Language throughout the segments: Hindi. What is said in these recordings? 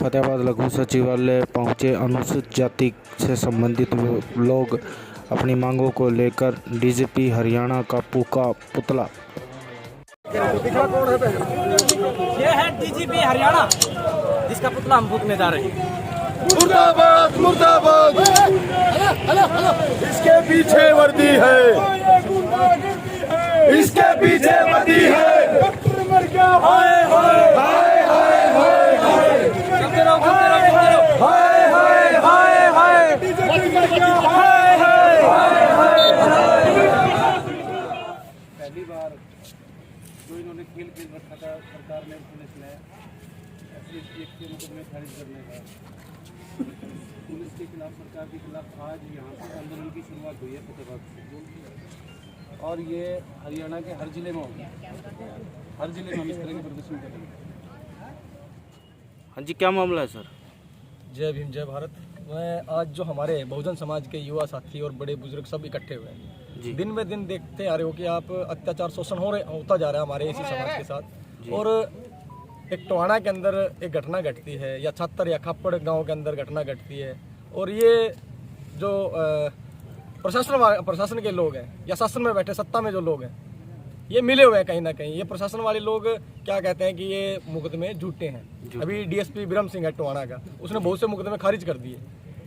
फतेहाबाद लघु सचिवालय पहुंचे अनुसूचित जाति से संबंधित लोग अपनी मांगों को लेकर डीजीपी हरियाणा का फूका पुतला। ये है डीजीपी हरियाणा जिसका पुतला हम फूकने जा रहे हैं। मुर्दाबाद मुर्दाबाद, इसके पीछे वर्दी है, इसके पीछे वर्दी है। हाय हाय हाय हाय हाय हाय, चलते रहो चलते रहो चलते रहो। हाय हाय हाय हाय हाय हाय हाय हाय। पहली बार जो इन्होंने खेल खेल रखा था सरकार ने, पुलिस ने SC/ST के मुकदमे खारिज करने का, पुलिस के खिलाफ, सरकार के खिलाफ आज यहाँ से आंदोलन की शुरुआत हुई है फतेहाबाद से, और ये हरियाणा के हर जिले में होगा। हर जिले में हम इस तरह के प्रदर्शन करेंगे। हाँ जी, क्या मामला है सर? जय भीम जय भारत। मैं आज जो हमारे बहुजन समाज के युवा साथी और बड़े बुजुर्ग सब इकट्ठे हुए हैं, दिन में दिन देखते आ रहे हो कि आप अत्याचार शोषण होता जा रहा है हमारे इसी समाज के साथ। और एक टोहाना के अंदर एक घटना घटती है, या छत्तर या खापड़ गांव के अंदर घटना घटती है, और ये जो प्रशासन के लोग हैं या शासन में बैठे सत्ता में जो लोग हैं, ये मिले हुए हैं कहीं ना कहीं। ये प्रशासन वाले लोग क्या कहते हैं कि ये मुकदमे झूठे हैं। अभी डीएसपी बिरम सिंह है टोहाना का, उसने बहुत से मुकदमे खारिज कर दिए।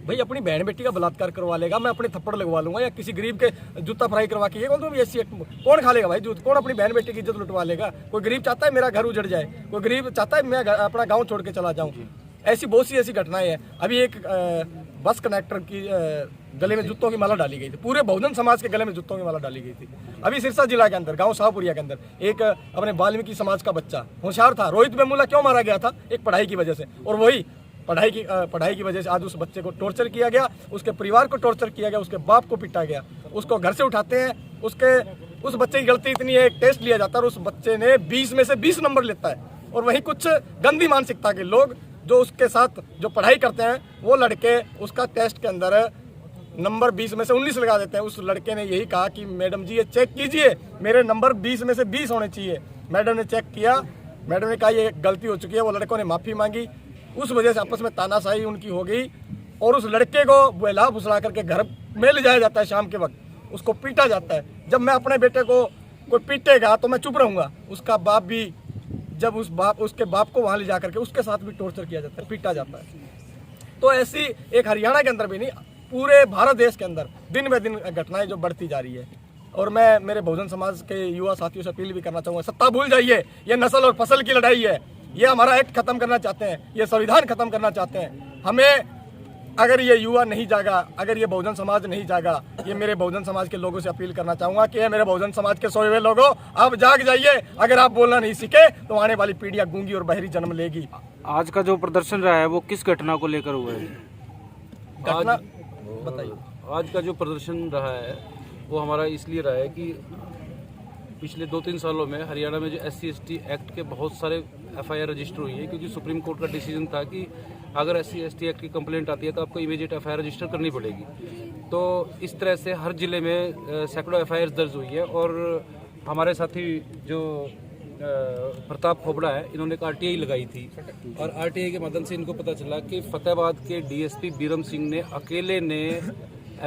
भाई अपनी बहन बेटी का बलात्कार करवा लेगा, मैं अपने थप्पड़ लगवा लूंगा, या किसी गरीब के जूता फ्राई करवा के, ये कौन तो SC कौन खा लेगा भाई जूत? कौन अपनी बहन बेटी की इज्जत लुटवा लेगा? कोई गरीब चाहता है मेरा घर उजड़ जाए, कोई गरीब चाहता है मैं अपना गाँव छोड़ के चला जाऊँ। ऐसी बहुत सी ऐसी घटनाएं हैं। अभी एक बस कंडक्टर की गले में जूतों की माला डाली गई थी, पूरे बहुजन समाज के गले में जूतों की माला डाली गई थी। अभी सिरसा जिला के अंदर गांव शाहपुरिया के अंदर एक अपने वाल्मीकि समाज का बच्चा होशियार था, रोहित वेमुला, क्यों मारा गया था? एक पढ़ाई की वजह से। और वही पढ़ाई की वजह से आज उस बच्चे को टॉर्चर किया गया, उसके परिवार को टॉर्चर किया गया, उसके बाप को पिटा गया, उसको घर से उठाते हैं। उस बच्चे की गलती इतनी है, एक टेस्ट लिया जाता है और उस बच्चे ने 20 में से 20 नंबर लेता है। और वहीं कुछ गंदी मानसिकता के लोग जो उसके साथ जो पढ़ाई करते हैं, वो लड़के उसका टेस्ट के अंदर नंबर 20 में से 19 लगा देते हैं। उस लड़के ने यही कहा कि मैडम जी ये चेक कीजिए, मेरे नंबर 20 में से 20 होने चाहिए। मैडम ने चेक किया, मैडम ने कहा ये गलती हो चुकी है। वो लड़कों ने माफ़ी मांगी, उस वजह से आपस में तानाशाही उनकी हो गई, और उस लड़के को बहला फुसला करके घर में ले जाया जाता है। शाम के वक्त उसको पीटा जाता है। जब मैं अपने बेटे को कोई पीटेगा तो मैं चुप रहूँगा, उसका बाप भी, जब उसके बाप को वहाँ ले जा करके उसके साथ भी टॉर्चर किया जाता है, पीटा जाता है। तो ऐसी एक हरियाणा के अंदर भी नहीं, पूरे भारत देश के अंदर दिन ब दिन घटनाएं जो बढ़ती जा रही है। और मैं मेरे बहुजन समाज के युवा साथियों से अपील भी करना चाहूँगा, सत्ता भूल जाइए, ये नस्ल और फसल की लड़ाई है। ये हमारा एक्ट खत्म करना चाहते हैं, ये संविधान खत्म करना चाहते हैं। हमें अगर ये युवा नहीं जागा, अगर ये बहुजन समाज नहीं जागा, ये मेरे बहुजन समाज के लोगों से अपील करना चाहूँगा कि ये मेरे बहुजन समाज के सोए हुए लोगों, आप जाग जाइए। अगर आप बोलना नहीं सीखे तो आने वाली पीढ़ियाँ गूंगी और बहरी जन्म लेगी। आज का जो प्रदर्शन रहा है वो किस घटना को लेकर हुआ है? घटना बताइए। आज का जो प्रदर्शन रहा है वो हमारा इसलिए रहा है कि पिछले 2-3 सालों में हरियाणा में जो SC/ST एक्ट के बहुत सारे FIR रजिस्टर हुई है, क्योंकि सुप्रीम कोर्ट का डिसीजन था कि अगर SC/ST एक्ट की कंप्लेंट आती है तो आपको इमीडिएट FIR रजिस्टर करनी पड़ेगी। तो इस तरह से हर जिले में सैकड़ों FIR दर्ज हुई है। और हमारे साथी जो प्रताप खोबड़ा है, इन्होंने एक RTI लगाई थी, और RTI के माध्यम से इनको पता चला कि फतेहाबाद के DSP बिरम सिंह ने अकेले ने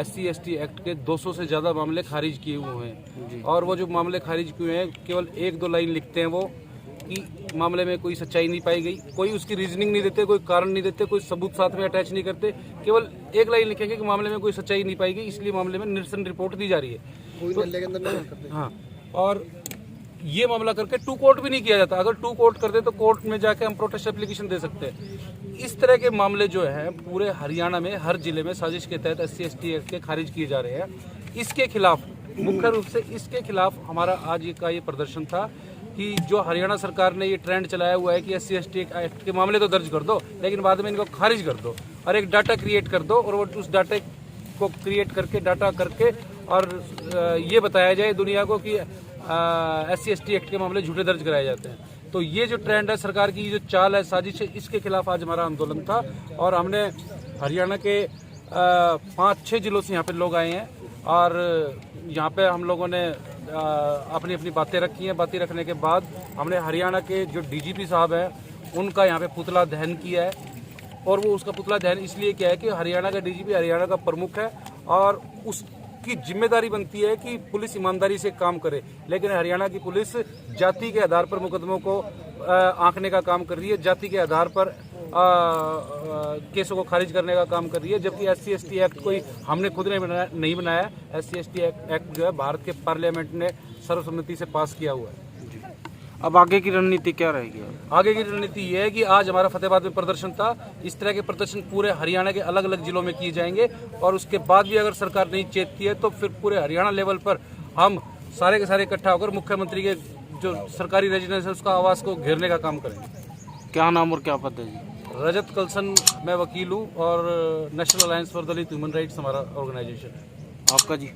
SC/ST एक्ट के 200 से ज़्यादा मामले खारिज किए हुए हैं। और वो जो मामले खारिज किए हैं, केवल 1-2 लाइन लिखते हैं वो कि मामले में कोई सच्चाई नहीं पाई गई, कोई उसकी रीजनिंग नहीं देते, कोई कारण नहीं देते, कोई सबूत साथ में अटैच नहीं करते, केवल 1 लाइन लिखेंगे कि मामले में कोई सच्चाई नहीं पाई गई, इसलिए मामले में निरसन रिपोर्ट दी जा रही है। हाँ, और ये मामला करके 2 कोर्ट भी नहीं किया जाता। अगर 2 कोर्ट करते तो कोर्ट में जाके हम प्रोटेस्ट एप्लीकेशन दे सकते हैं। इस तरह के मामले जो हैं पूरे हरियाणा में हर जिले में साजिश के तहत SC/ST एक्ट के खारिज किए जा रहे हैं। इसके खिलाफ, मुख्य रूप से इसके खिलाफ हमारा आज का ये प्रदर्शन था कि जो हरियाणा सरकार ने ये ट्रेंड चलाया हुआ है कि SC/ST एक्ट के मामले तो दर्ज कर दो, लेकिन बाद में इनको खारिज कर दो और एक डाटा क्रिएट कर दो, और वो उस डाटा को क्रिएट करके डाटा करके और ये बताया जाए दुनिया को कि SC/ST एक्ट के मामले झूठे दर्ज कराए जाते हैं। तो ये जो ट्रेंड है, सरकार की जो चाल है, साजिश है, इसके खिलाफ आज हमारा आंदोलन था। और हमने हरियाणा के 5-6 जिलों से यहाँ पे लोग आए हैं, और यहाँ पे हम लोगों ने अपनी अपनी बातें रखी हैं। बातें रखने के बाद हमने हरियाणा के जो DGP साहब हैं उनका यहाँ पे पुतला दहन किया है, और वो उसका पुतला दहन इसलिए किया है कि हरियाणा का डीजीपी हरियाणा का प्रमुख है और उसकी जिम्मेदारी बनती है कि पुलिस ईमानदारी से काम करे, लेकिन हरियाणा की पुलिस जाति के आधार पर मुकदमों को आंकने का काम कर रही है, जाति के आधार पर केसों को खारिज करने का काम कर रही है, जबकि SC/ST एक्ट कोई हमने खुद नहीं बनाया। SC/ST एक्ट जो है भारत के पार्लियामेंट ने सर्वसम्मति से पास किया हुआ है। अब आगे की रणनीति क्या रहेगी? आगे की रणनीति ये है कि आज हमारा फतेहाबाद में प्रदर्शन था, इस तरह के प्रदर्शन पूरे हरियाणा के अलग अलग जिलों में किए जाएंगे और उसके बाद भी अगर सरकार नहीं चेतती है तो फिर पूरे हरियाणा लेवल पर हम सारे के सारे इकट्ठा होकर मुख्यमंत्री के जो सरकारी रेजिडेंस है उसका आवास को घेरने का काम करेंगे। क्या नाम और क्या पद है जी? रजत कलसन, मैं वकील हूँ और national alliance for Dalit human rights हमारा ऑर्गेनाइजेशन है। आपका जी?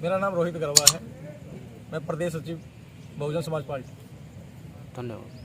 मेरा नाम रोहित गरवा है, मैं प्रदेश सचिव बहुजन समाज पार्टी। धन्यवाद।